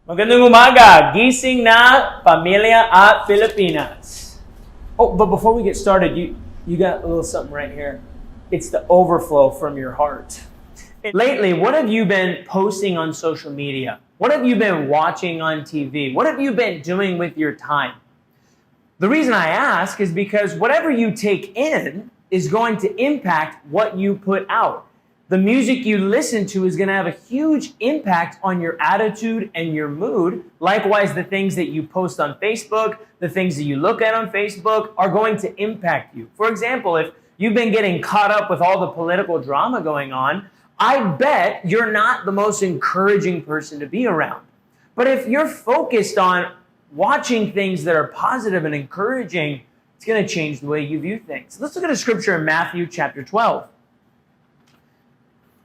Magandang umaga, gising na pamilya at Pilipinas. Oh, but before we get started, you got a little something right here. It's the overflow from your heart. Lately, what have you been posting on social media? What have you been watching on TV? What have you been doing with your time? The reason I ask is because whatever you take in is going to impact what you put out. The music you listen to is going to have a huge impact on your attitude and your mood. Likewise, the things that you post on Facebook, the things that you look at on Facebook are going to impact you. For example, if you've been getting caught up with all the political drama going on, I bet you're not the most encouraging person to be around. But if you're focused on watching things that are positive and encouraging, it's going to change the way you view things. Let's look at a scripture in Matthew chapter 12.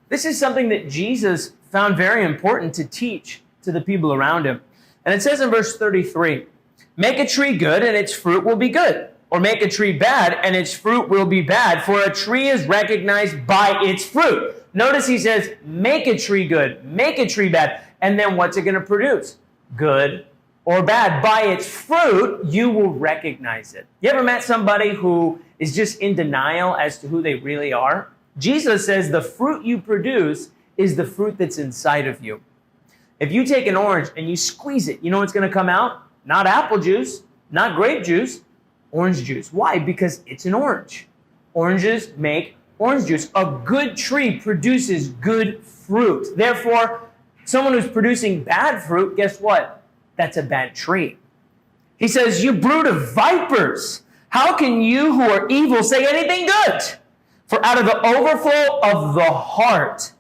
This is something that Jesus found very important to teach to the people around him. And it says in verse 33, "Make a tree good and its fruit will be good, or make a tree bad and its fruit will be bad, for a tree is recognized by its fruit." Notice he says, make a tree good, make a tree bad, and then what's it going to produce? Good or bad. By its fruit, you will recognize it. You ever met somebody who is just in denial as to who they really are? Jesus says the fruit you produce is the fruit that's inside of you. If you take an orange and you squeeze it, you know what's going to come out? Not apple juice, not grape juice, orange juice. Why? Because it's an orange. Oranges make orange juice. A good tree produces good fruit. Therefore, someone who's producing bad fruit, guess what? That's a bad tree. He says, "You brood of vipers, how can you who are evil say anything good? For out of the overflow of the heart,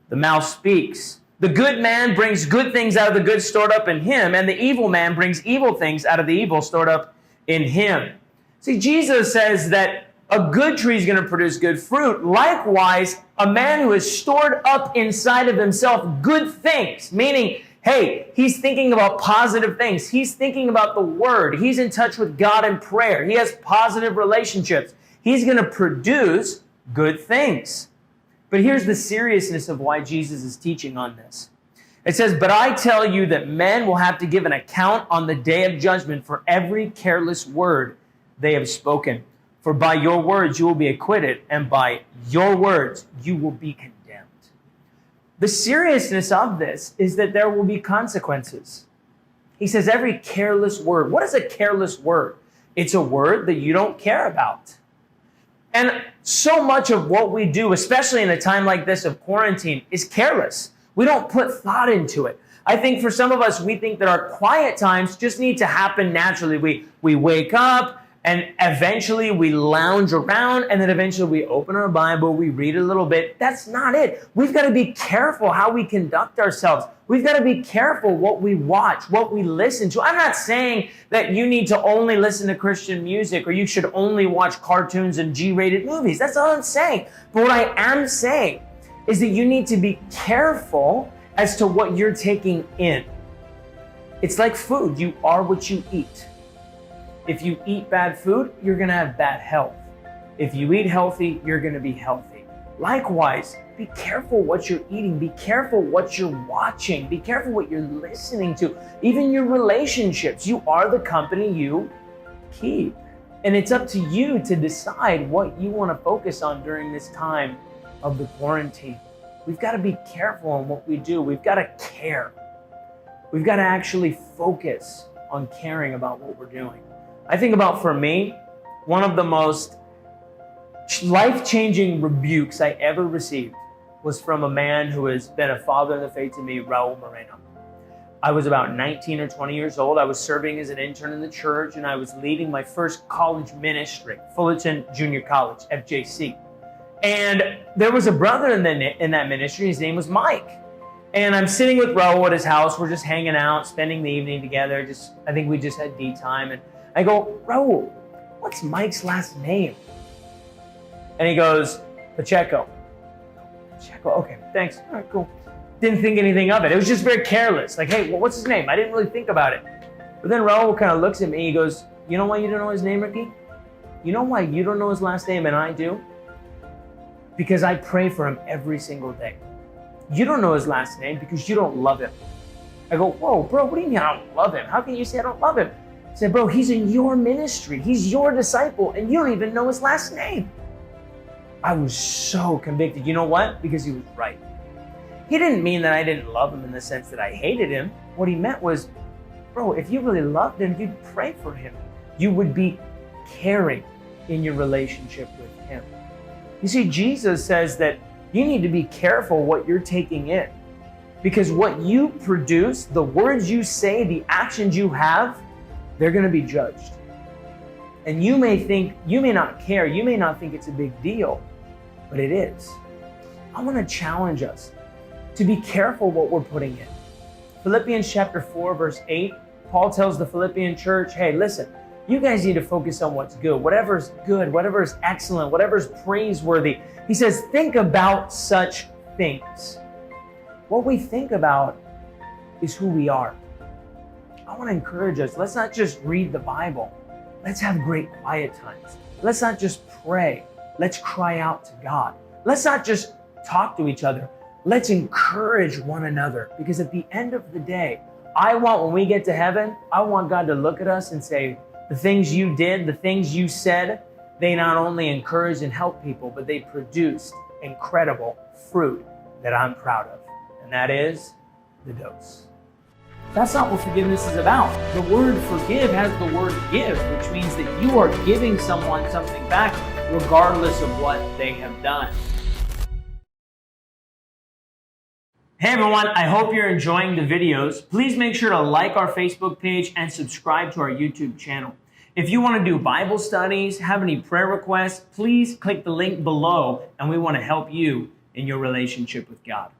the mouth speaks. The good man brings good things out of the good stored up in him, and the evil man brings evil things out of the evil stored up in him." See, Jesus says that a good tree is going to produce good fruit. Likewise, a man who has stored up inside of himself good things, meaning, hey, he's thinking about positive things. He's thinking about the word. He's in touch with God in prayer. He has positive relationships. He's going to produce good things. But here's the seriousness of why Jesus is teaching on this. It says, "But I tell you that men will have to give an account on the day of judgment for every careless word they have spoken. For by your words you will be acquitted, and by your words you will be condemned." The seriousness of this is that there will be consequences. He says every careless word. What is a careless word? It's a word that you don't care about. And so much of what we do, especially in a time like this of quarantine, is careless. We don't put thought into it. I think for some of us, we think that our quiet times just need to happen naturally. We wake up, and eventually we lounge around, and then eventually we open our Bible, we read a little bit. That's not it. We've got to be careful how we conduct ourselves. We've got to be careful what we watch, what we listen to. I'm not saying that you need to only listen to Christian music or you should only watch cartoons and G-rated movies. That's all I'm saying. But what I am saying is that you need to be careful as to what you're taking in. It's like food. You are what you eat. If you eat bad food, you're going to have bad health. If you eat healthy, you're going to be healthy. Likewise, be careful what you're eating. Be careful what you're watching. Be careful what you're listening to. Even your relationships. You are the company you keep. And it's up to you to decide what you want to focus on during this time of the quarantine. We've got to be careful on what we do. We've got to care. We've got to actually focus on caring about what we're doing. I think about, for me, one of the most life-changing rebukes I ever received was from a man who has been a father in the faith to me, Raul Moreno. I was about 19 or 20 years old. I was serving as an intern in the church, and I was leading my first college ministry, Fullerton Junior College, FJC. And there was a brother in that ministry. His name was Mike. And I'm sitting with Raul at his house. We're just hanging out, spending the evening together. I think we just had D time. And I go, "Raul, what's Mike's last name?" And he goes, "Pacheco." "Pacheco, okay, thanks. All right, cool." Didn't think anything of it. It was just very careless. Like, "Hey, well, what's his name?" I didn't really think about it. But then Raul kind of looks at me. He goes, "You know why you don't know his name, Ricky? You know why you don't know his last name and I do? Because I pray for him every single day. You don't know his last name because you don't love him. I go, whoa, bro, what do you mean I don't love him? How can you say I don't love him? I said, bro, he's in your ministry. He's your disciple, and you don't even know his last name. I was so convicted. You know what? Because he was right. He didn't mean that I didn't love him in the sense that I hated him. What he meant was, bro, if you really loved him, you'd pray for him. You would be caring in your relationship with him. You see, Jesus says that you need to be careful what you're taking in, because what you produce, the words you say, the actions you have, they're going to be judged. And you may not care, you may not think it's a big deal, but it is. I want to challenge us to be careful what we're putting in. Philippians chapter 4, verse 8, Paul tells the Philippian church, hey, listen, you guys need to focus on what's good, whatever's excellent, whatever's praiseworthy. He says, think about such things. What we think about is who we are. I want to encourage us, let's not just read the Bible. Let's have great quiet times. Let's not just pray. Let's cry out to God. Let's not just talk to each other. Let's encourage one another, because at the end of the day, when we get to heaven, I want God to look at us and say, the things you did, the things you said, they not only encouraged and helped people, but they produced incredible fruit that I'm proud of. And that is the dose. That's not what forgiveness is about. The word forgive has the word give, which means that you are giving someone something back regardless of what they have done. Hey everyone, I hope you're enjoying the videos. Please make sure to like our Facebook page and subscribe to our YouTube channel. If you want to do Bible studies, have any prayer requests, please click the link below, and we want to help you in your relationship with God.